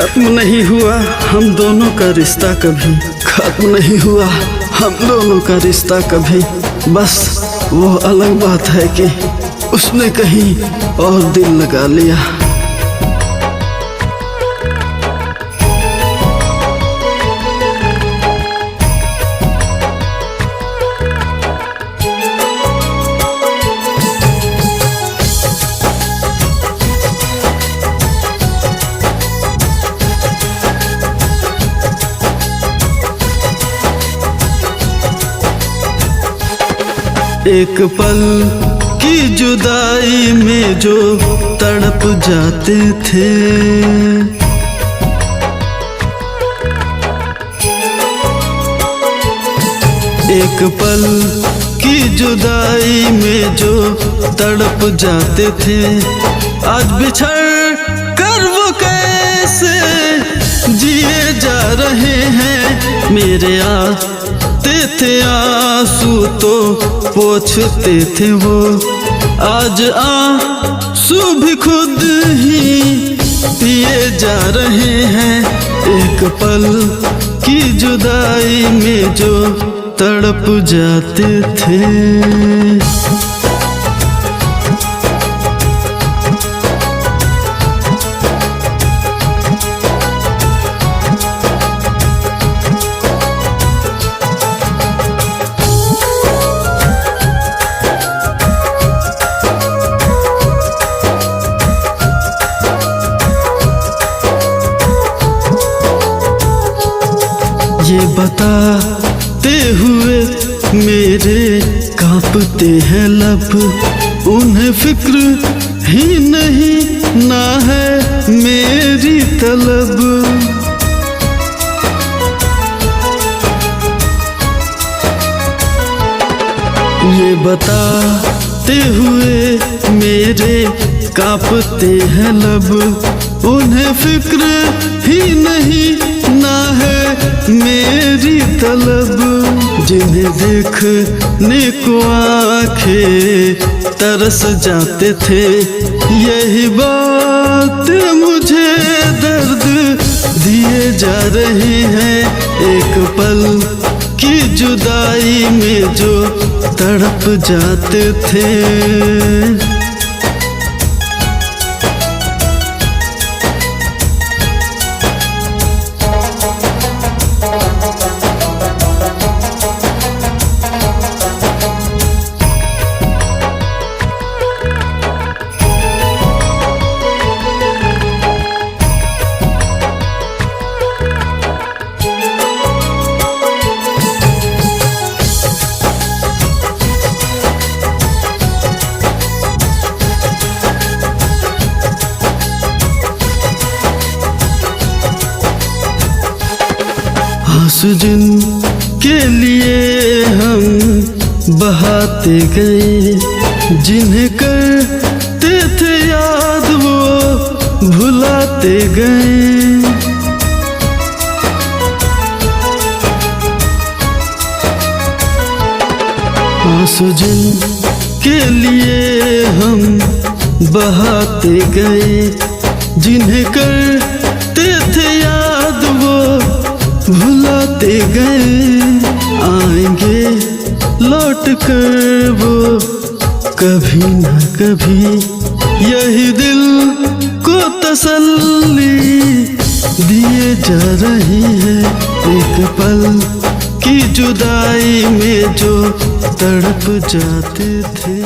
खत्म नहीं हुआ हम दोनों का रिश्ता कभी, खत्म नहीं हुआ हम दोनों का रिश्ता कभी। बस वो अलग बात है कि उसने कहीं और दिल लगा लिया। एक पल की जुदाई में जो तड़प जाते थे, एक पल की जुदाई में जो तड़प जाते थे, आज बिछड़ कर वो कैसे जिए जा रहे हैं। मेरे आते थे आंसू तो पोंछते थे वो, आज आंसू भी खुद ही पिए जा रहे हैं। एक पल की जुदाई में जो तड़प जाते थे। ये बताते हुए मेरे कांपते हैं लब, उन्हें फिक्र ही नहीं ना है मेरी तलब। ये बताते हुए मेरे कांपते हैं लब, उन्हें फिक्र ही नहीं ना है मेरी तलब। जिन्हें देखने को आंखें तरस जाते थे, यही बात मुझे दर्द दिए जा रही है। एक पल की जुदाई में जो तड़प जाते थे। आंसू जिनके लिए हम बहाते गए, जिन्हें करते थे याद वो भुलाते गए। आंसू जिनके लिए हम बहाते गए, जिन्हें करते थे याद वो भुलाते गए। आएंगे लौट कर वो कभी न कभी, यही दिल को तसल्ली दिए जा रही है। एक पल की जुदाई में जो तड़प जाते थे।